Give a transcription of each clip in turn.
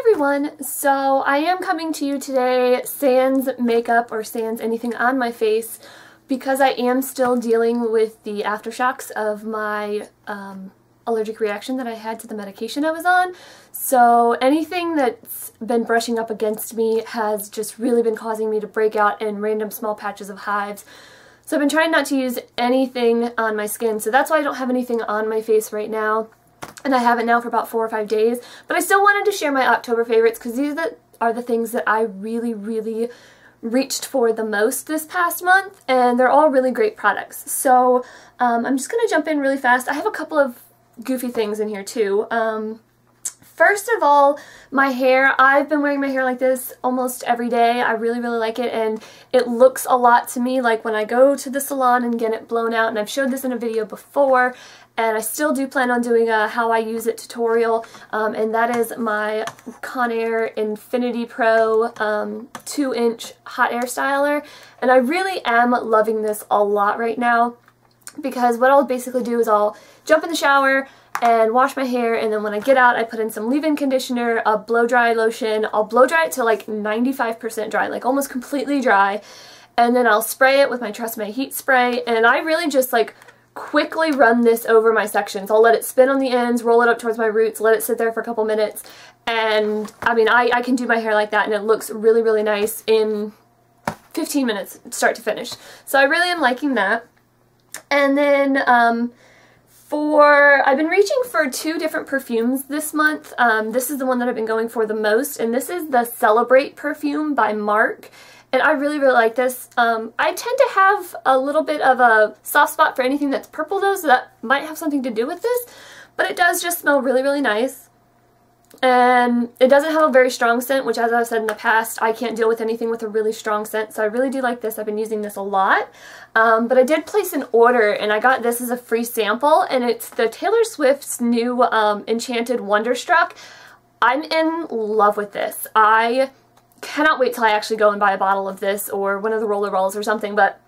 everyone! So I am coming to you today sans makeup or sans anything on my face because I am still dealing with the aftershocks of my allergic reaction that I had to the medication I was on. So anything that's been brushing up against me has just really been causing me to break out in random small patches of hives. So I've been trying not to use anything on my skin, so that's why I don't have anything on my face right now. And I haven't now for about 4 or 5 days. But I still wanted to share my October favorites because these are the things that I really reached for the most this past month. And they're all really great products. So I'm just going to jump in really fast. I have a couple of goofy things in here too. First of all, my hair. I've been wearing my hair like this almost every day. I really like it, and it looks a lot to me like when I go to the salon and get it blown out, and I've showed this in a video before, and I still do plan on doing a how I use it tutorial, and that is my Conair Infinity Pro 2-inch hot air styler, and I really am loving this a lot right now because what I'll basically do is I'll jump in the shower and wash my hair, and then when I get out I put in some leave-in conditioner, a blow-dry lotion. I'll blow-dry it to like 95% dry, like almost completely dry, and then I'll spray it with my TRUSTME heat spray, and I really just like quickly run this over my sections. I'll let it spin on the ends, roll it up towards my roots, let it sit there for a couple minutes, and I mean I can do my hair like that and it looks really nice in 15 minutes start to finish. So I really am liking that. And then I've been reaching for 2 different perfumes this month. This is the one that I've been going for the most, and this is the Celebrate perfume by Marc. And I really like this. I tend to have a little bit of a soft spot for anything that's purple though, so that might have something to do with this. But it does just smell really nice. And it doesn't have a very strong scent, which, as I've said in the past, I can't deal with anything with a really strong scent, so I really do like this. I've been using this a lot. But I did place an order, and I got this as a free sample, and it's the Taylor Swift's new Enchanted Wonderstruck. I'm in love with this. I cannot wait till I actually go and buy a bottle of this or one of the roller rolls or something, but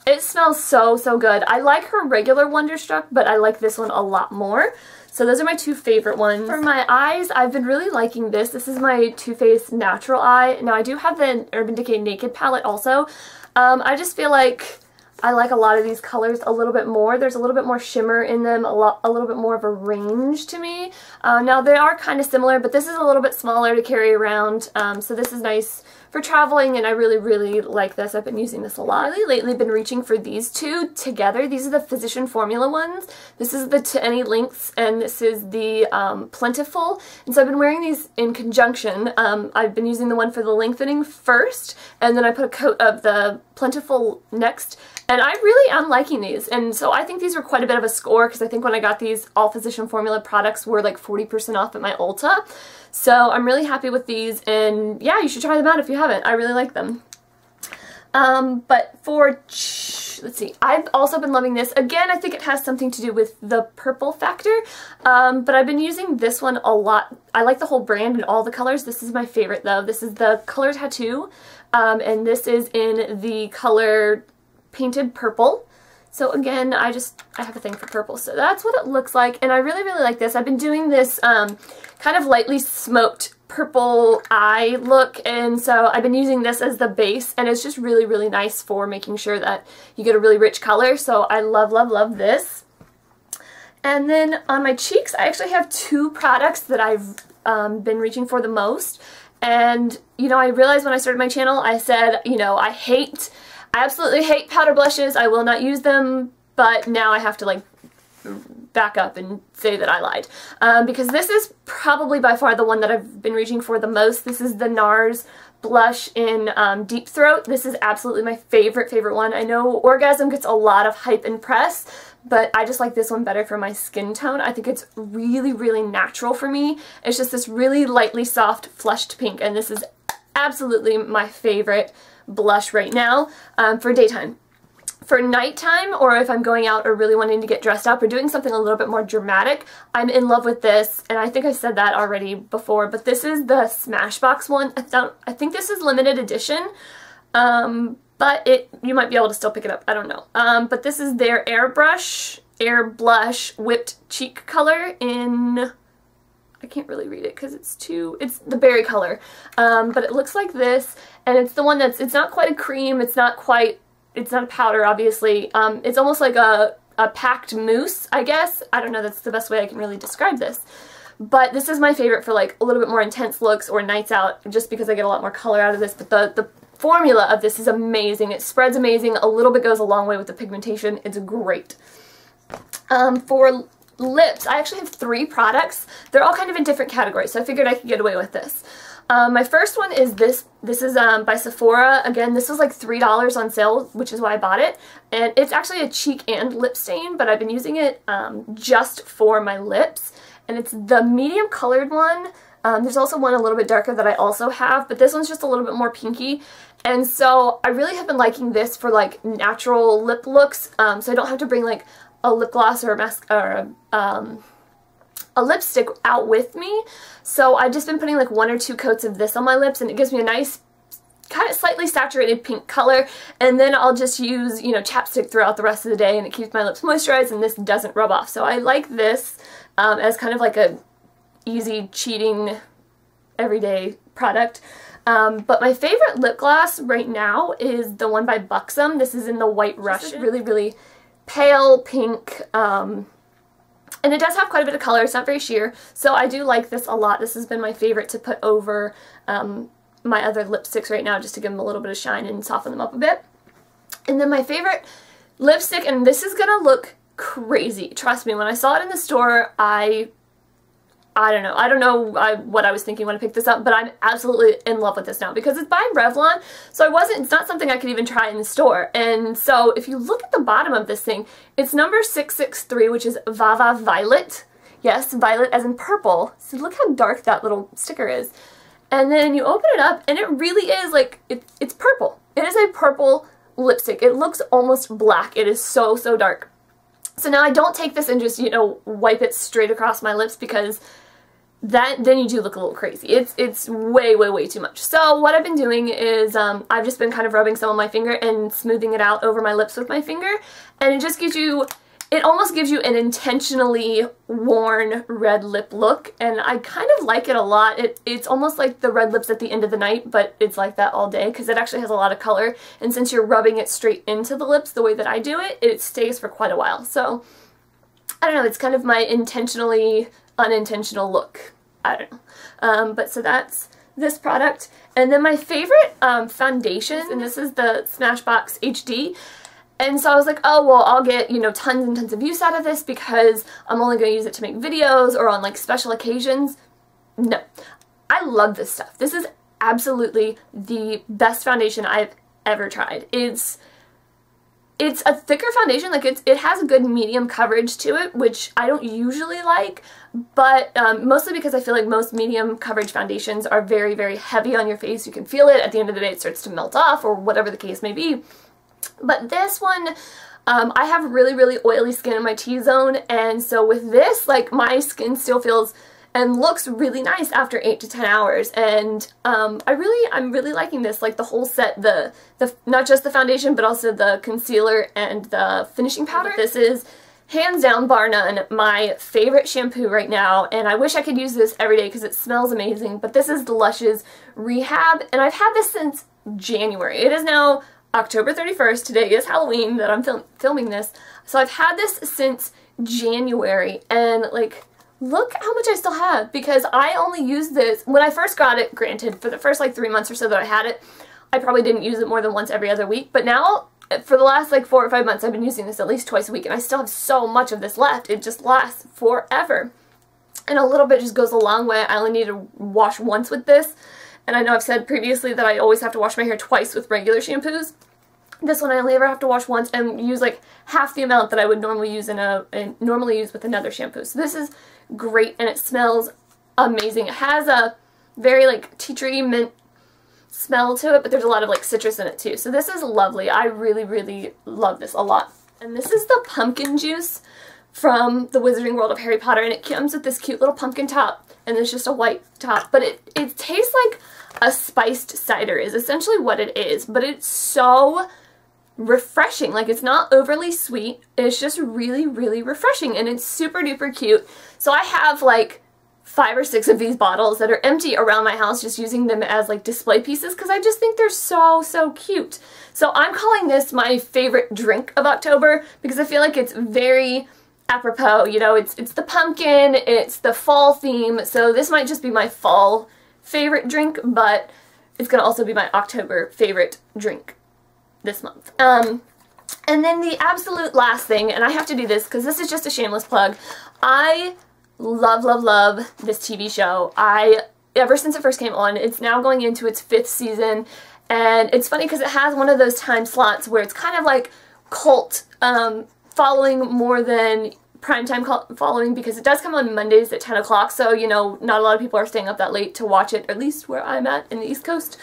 it smells so good. I like her regular Wonderstruck, but I like this one a lot more. So those are my 2 favorite ones. For my eyes, I've been really liking this. This is my Too Faced Natural Eye. Now I do have the Urban Decay Naked palette also. I just feel like I like a lot of these colors a little bit more. There's a little bit more shimmer in them, a little bit more of a range to me. Now they are kind of similar, but this is a little bit smaller to carry around, so this is nice for traveling, and I really like this. I've been using this a lot. I've really lately been reaching for these 2 together. These are the Physician Formula ones. This is the To Any Lengths, and this is the Plentiful. And so I've been wearing these in conjunction. I've been using the one for the lengthening first, and then I put a coat of the Plentiful next. And I really am liking these, and so I think these were quite a bit of a score because I think when I got these, all Physician Formula products were like 40% off at my Ulta. So I'm really happy with these, and yeah, you should try them out if you haven't. I really like them. But for, let's see, I've also been loving this. Again, I think it has something to do with the purple factor, but I've been using this one a lot. I like the whole brand and all the colors. This is my favorite though. This is the Color Tattoo, and this is in the color Painted Purple. So again, I have a thing for purple, so that's what it looks like, and I really like this. I've been doing this kind of lightly smoked purple eye look, and so I've been using this as the base, and it's just really nice for making sure that you get a really rich color, so I love this. And then on my cheeks, I actually have 2 products that I've been reaching for the most, and you know, I realized when I started my channel, I said, you know, I absolutely hate powder blushes. I will not use them, but now I have to like back up and say that I lied. Because this is probably by far the one that I've been reaching for the most. This is the NARS blush in Deep Throat. This is absolutely my favorite one. I know Orgasm gets a lot of hype and press, but I just like this one better for my skin tone. I think it's really natural for me. It's just this really lightly soft flushed pink, and this is absolutely my favorite blush right now for daytime. For nighttime, or if I'm going out or really wanting to get dressed up or doing something a little bit more dramatic, I'm in love with this, and I think I said that already before, but this is the Smashbox one. I think this is limited edition, but you might be able to still pick it up, I don't know. But this is their Air Blush Whipped Cheek color in I can't really read it because it's the berry color. But it looks like this, and it's the one it's not quite a cream, it's not a powder, obviously. It's almost like a packed mousse, I guess. I don't know, that's the best way I can really describe this. But this is my favorite for like a little bit more intense looks or nights out, just because I get a lot more color out of this. But the formula of this is amazing. It spreads amazing. A little bit goes a long way with the pigmentation. It's great. For lips, I actually have 3 products. They're all kind of in different categories, so I figured I could get away with this. My first one is this. This is by Sephora. Again, this was like $3 on sale, which is why I bought it. And it's actually a cheek and lip stain, but I've been using it just for my lips. And it's the medium colored one. There's also one a little bit darker that I also have, but this one's just a little bit more pinky. And so I really have been liking this for like natural lip looks, so I don't have to bring like a lip gloss or a mask or a lipstick out with me. So I've just been putting like 1 or 2 coats of this on my lips, and it gives me a nice kind of slightly saturated pink color, and then I'll just use, you know, chapstick throughout the rest of the day, and it keeps my lips moisturized and this doesn't rub off. So I like this as kind of like a easy cheating everyday product. But my favorite lip gloss right now is the one by Buxom. This is in the White Russian. Really, really pale pink. And it does have quite a bit of color. It's not very sheer. So I do like this a lot. This has been my favorite to put over my other lipsticks right now, just to give them a little bit of shine and soften them up a bit. And then my favorite lipstick, and this is going to look crazy. Trust me, when I saw it in the store, I don't know what I was thinking when I picked this up, but I'm absolutely in love with this now because it's by Revlon, so it's not something I could even try in the store. And so if you look at the bottom of this thing, it's number 663, which is Vava Violet. Yes, violet as in purple. So look how dark that little sticker is. And then you open it up, and it really is like, it's purple. It is a purple lipstick. It looks almost black. It is so, so dark. So now I don't take this and just, you know, wipe it straight across my lips, because then you do look a little crazy. It's way, way, way too much. So what I've been doing is I've just been kind of rubbing some on my finger and smoothing it out over my lips with my finger, and it just gives you, it almost gives you an intentionally worn red lip look, and I kind of like it a lot. It's almost like the red lips at the end of the night, but it's like that all day because it actually has a lot of color, and since you're rubbing it straight into the lips the way that I do it, it stays for quite a while. So I don't know, it's kind of my intentionally unintentional look. I don't know. But so that's this product. And then my favorite foundations, and this is the Smashbox HD. And so I was like, oh, well, I'll get, you know, tons and tons of use out of this because I'm only going to use it to make videos or on, like, special occasions. No. I love this stuff. This is absolutely the best foundation I've ever tried. It's a thicker foundation. Like, it has a good medium coverage to it, which I don't usually like, but mostly because I feel like most medium coverage foundations are very, very heavy on your face. You can feel it. At the end of the day, it starts to melt off, or whatever the case may be. But this one, I have really, really oily skin in my T-zone, and so with this, like, my skin still feels and looks really nice after 8 to 10 hours, and I'm really liking this, like the whole set, the not just the foundation, but also the concealer and the finishing powder. This is, hands down, bar none, my favorite shampoo right now, and I wish I could use this every day because it smells amazing, but this is the Lush's Rehab, and I've had this since January. It is now October 31st, today is Halloween that I'm filming this, so I've had this since January, and like, look how much I still have, because I only used this, when I first got it, granted, for the first like 3 months or so that I had it, I probably didn't use it more than once every other week, but now, for the last like 4 or 5 months, I've been using this at least twice a week, and I still have so much of this left. It just lasts forever, and a little bit just goes a long way. I only need to wash once with this, and I know I've said previously that I always have to wash my hair twice with regular shampoos. This one I only ever have to wash once and use like half the amount that I would normally use normally use with another shampoo. So this is great, and it smells amazing. It has a very like tea tree mint smell to it, but there's a lot of like citrus in it too. So this is lovely. I really, really love this a lot. And this is the pumpkin juice from the Wizarding World of Harry Potter, and it comes with this cute little pumpkin top, and it's just a white top, but it tastes like a spiced cider is essentially what it is, but it's so refreshing. Like, it's not overly sweet, it's just really, really refreshing, and it's super duper cute. So I have like 5 or 6 of these bottles that are empty around my house, just using them as like display pieces because I just think they're so, so cute. So I'm calling this my favorite drink of October because I feel like it's very apropos. You know, it's the pumpkin, it's the fall theme, so this might just be my fall favorite drink, but it's going to also be my October favorite drink this month. And then the absolute last thing, and I have to do this because this is just a shameless plug, I love, love, love this TV show. Ever since it first came on, it's now going into its 5th season, and it's funny because it has one of those time slots where it's kind of like cult following more than primetime following, because it does come on Mondays at 10 o'clock, so, you know, not a lot of people are staying up that late to watch it, at least where I'm at in the East Coast.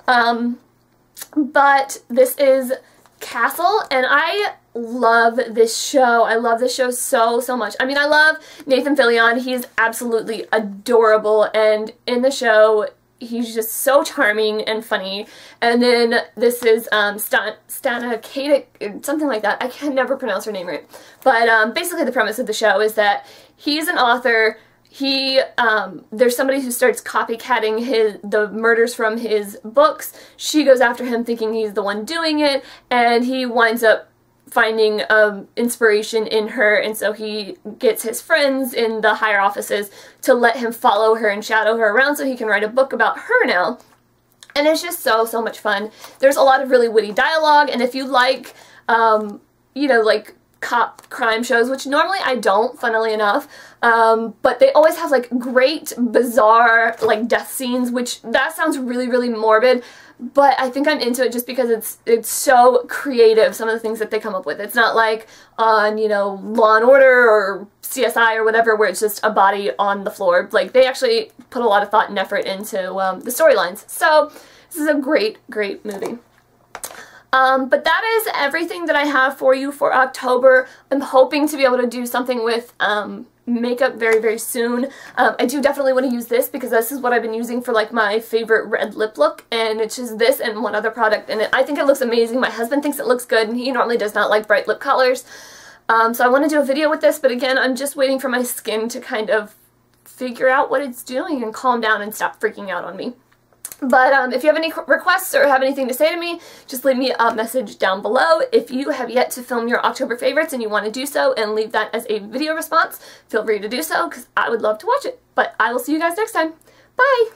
But this is Castle, and I love this show. I love this show so, so much. I mean, I love Nathan Fillion. He's absolutely adorable, and in the show, he's just so charming and funny. And then this is Stana Katic, something like that. I can never pronounce her name right. But basically the premise of the show is that he's an author. There's somebody who starts copycatting the murders from his books. She goes after him thinking he's the one doing it, and he winds up finding inspiration in her, and so he gets his friends in the higher offices to let him follow her and shadow her around so he can write a book about her now. And it's just so, so much fun. There's a lot of really witty dialogue, and if you like, you know, like cop crime shows, which normally I don't, funnily enough, but they always have like great, bizarre, like death scenes, which that sounds really, really morbid, but I think I'm into it just because it's so creative, some of the things that they come up with. It's not like on, you know, Law and Order or CSI or whatever, where it's just a body on the floor. Like, they actually put a lot of thought and effort into the storylines. So this is a great, great movie. But that is everything that I have for you for October. I'm hoping to be able to do something with makeup very, very soon. I do definitely want to use this because this is what I've been using for like my favorite red lip look, and it's just this and one other product, and I think it looks amazing. My husband thinks it looks good, and he normally does not like bright lip colors. So I want to do a video with this, but again, I'm just waiting for my skin to kind of figure out what it's doing and calm down and stop freaking out on me. But if you have any requests or have anything to say to me, just leave me a message down below. If you have yet to film your October favorites and you want to do so and leave that as a video response, feel free to do so because I would love to watch it. But I will see you guys next time. Bye!